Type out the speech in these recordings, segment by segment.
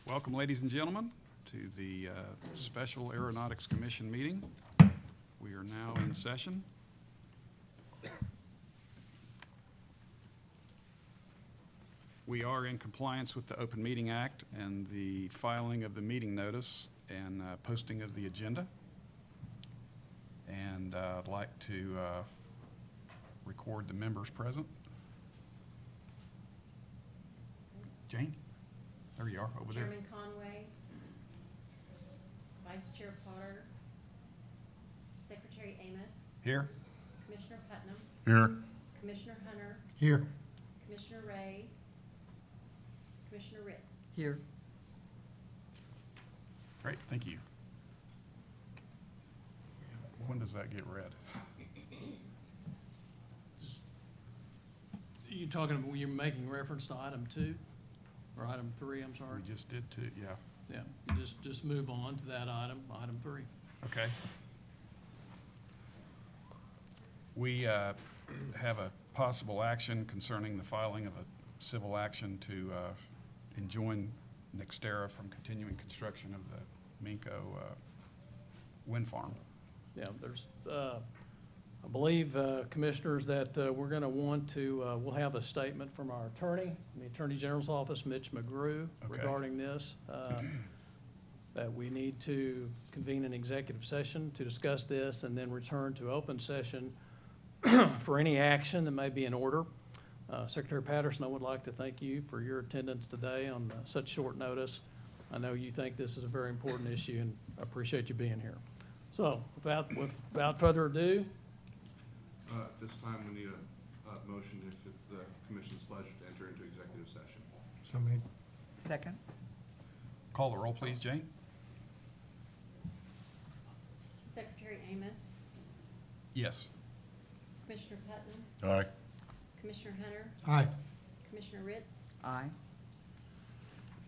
Welcome, ladies and gentlemen, to the Special Aeronautics Commission meeting. We are now in session. We are in compliance with the Open Meeting Act and the filing of the meeting notice and posting of the agenda. And I'd like to record the members present. Jane? There you are, over there. Chairman Conway, Vice Chair Potter, Secretary Amos, Here? Commissioner Putnam, Here. Commissioner Hunter, Here. Commissioner Ray, Commissioner Ritz. Here. Great, thank you. When does that get read? You talking about, you're making reference to item 2 or item 3, I'm sorry? We just did two, yeah. Yeah, just move on to that item 3. Okay. We have a possible action concerning the filing of a civil action to enjoin Nextera from continuing construction of the Minco wind farm. Yeah, there's, I believe, Commissioners, that we're going to want to, we'll have a statement from our attorney, the Attorney General's office, Mitch McGrew, Okay. regarding this, that we need to convene an executive session to discuss this and then return to open session for any action that may be in order. Secretary Patterson, I would like to thank you for your attendance today on such short notice. I know you think this is a very important issue, and I appreciate you being here. So, without further ado, At this time, we need a motion if it's the commission's pleasure to enter into executive session. So made. Second. Call the roll, please, Jane. Secretary Amos, Yes. Commissioner Putnam, Aye. Commissioner Hunter, Aye. Commissioner Ritz. Aye.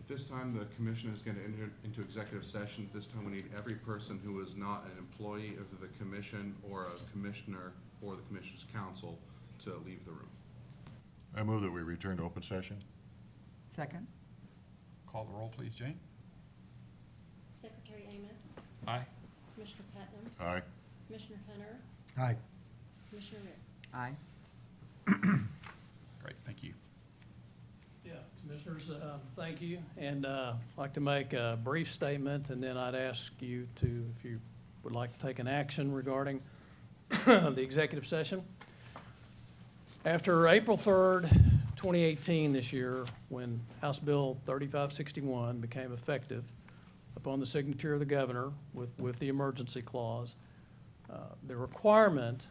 At this time, the commission is going to enter into executive session. At this time, we need every person who is not an employee of the commission or a commissioner or the commission's counsel to leave the room. I move that we return to open session. Second. Call the roll, please, Jane. Secretary Amos, Aye. Commissioner Putnam, Aye. Commissioner Hunter, Aye. Commissioner Ritz. Aye. Great, thank you. yeah, Commissioners, thank you. And I'd like to make a brief statement, and then I'd ask you to, if you would like to take an action regarding the executive session. After April 3rd, 2018, this year, when House Bill 3561 became effective upon the signature of the governor with the emergency clause, the requirement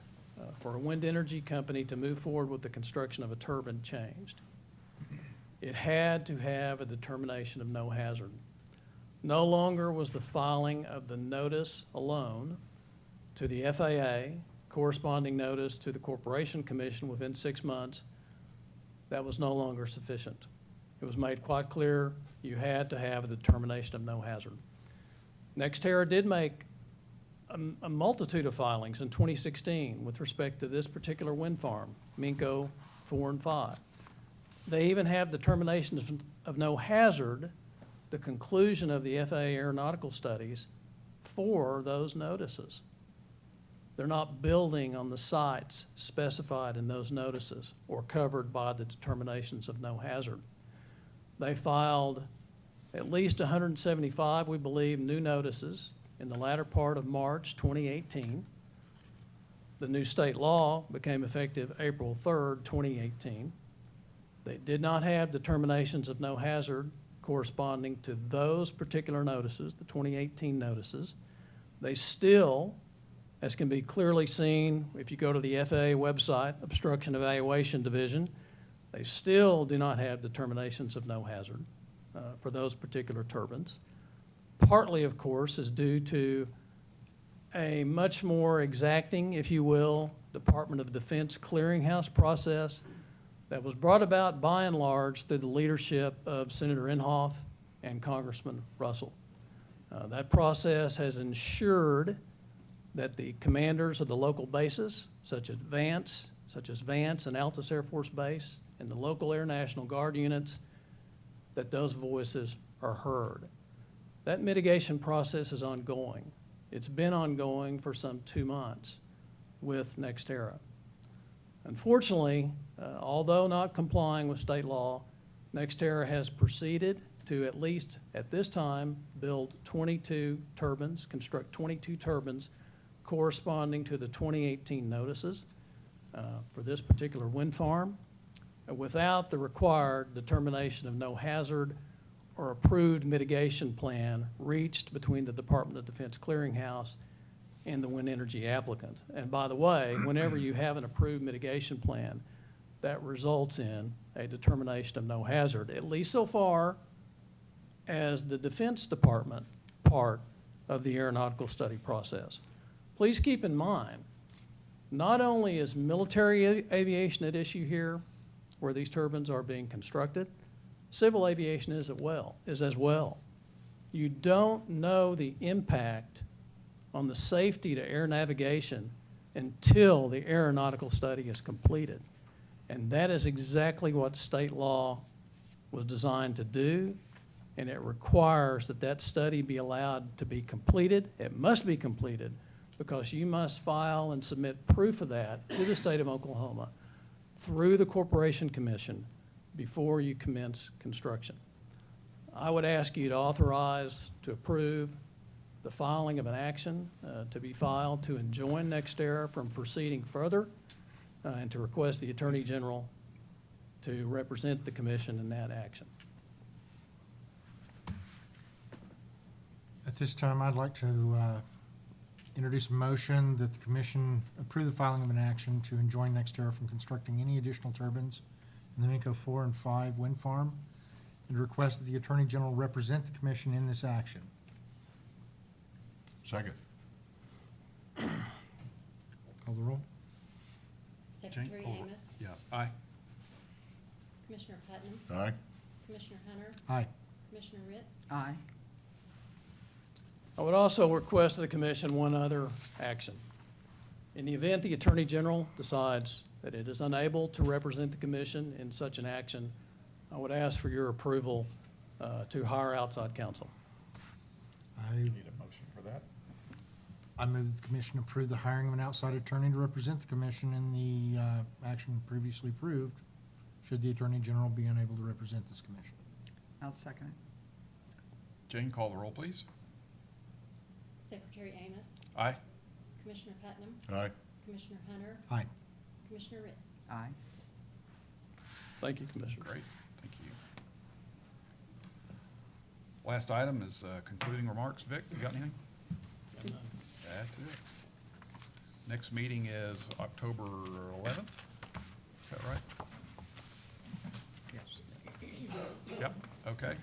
for a wind energy company to move forward with the construction of a turbine changed. It had to have a determination of no hazard. No longer was the filing of the notice alone to the FAA, corresponding notice to the Corporation Commission within 6 months, that was no longer sufficient. It was made quite clear you had to have a determination of no hazard. Nextera did make a multitude of filings in 2016 with respect to this particular wind farm, Minco 4 and 5. They even have determinations of no hazard, the conclusion of the FAA aeronautical studies for those notices. They're not building on the sites specified in those notices or covered by the determinations of no hazard. They filed at least 175, we believe, new notices in the latter part of March 2018. The new state law became effective April 3rd, 2018. They did not have determinations of no hazard corresponding to those particular notices, the 2018 notices. They still, as can be clearly seen if you go to the FAA website, Obstruction Evaluation Division, they still do not have determinations of no hazard for those particular turbines. Partly, of course, is due to a much more exacting, if you will, Department of Defense clearinghouse process that was brought about by and large through the leadership of Senator Inhofe and Congressman Russell. That process has ensured that the commanders of the local bases, such as Vance and Altus Air Force Base, and the local Air National Guard units that those voices are heard. That mitigation process is ongoing. It's been ongoing for some 2 months with NextEra. Unfortunately, although not complying with state law, NextEra has proceeded to, at least at this time, build 22 turbines, construct 22 turbines corresponding to the 2018 notices for this particular wind farm, without the required determination of no hazard or approved mitigation plan reached between the Department of Defense clearinghouse and the wind energy applicant. And by the way, whenever you have an approved mitigation plan, that results in a determination of no hazard, at least so far as the Defense Department part of the aeronautical study process. Please keep in mind, not only is military aviation at issue here, where these turbines are being constructed, civil aviation is as well. You don't know the impact on the safety to air navigation until the aeronautical study is completed. And that is exactly what state law was designed to do, and it requires that that study be allowed to be completed. It must be completed because you must file and submit proof of that to the state of Oklahoma through the Corporation Commission before you commence construction. I would ask you to authorize, to approve the filing of an action to be filed to enjoin NextEra from proceeding further and to request the Attorney General to represent the commission in that action. At this time, I'd like to introduce a motion that the commission approve the filing of an action to enjoin NextEra from constructing any additional turbines in the Minco 4 and 5 wind farm, and request that the Attorney General represent the commission in this action. Second. Call the roll. Secretary Jane? Amos, Yeah. Aye. Commissioner Putnam, Aye. Commissioner Hunter, Aye. Commissioner Ritz, Aye. I would also request of the commission one other action. In the event the Attorney General decides that it is unable to represent the commission in such an action, I would ask for your approval to hire outside counsel. Need a motion for that? I move that the commission approve the hiring of an outside attorney to represent the commission in the action previously approved, should the Attorney General be unable to represent this commission. I'll second it. Jane, call the roll, please. Secretary Amos, Aye. Commissioner Putnam, Aye. Commissioner Hunter, Aye. Commissioner Ritz. Aye. Thank you, Commissioner. Great, thank you. Last item is concluding remarks. Vic, you got anything? That's it. Next meeting is October 11th. Is that right? Yes. Yep, okay.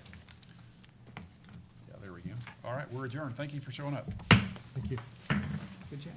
Yeah, there we go. All right, we're adjourned. Thank you for showing up. Thank you. Good job.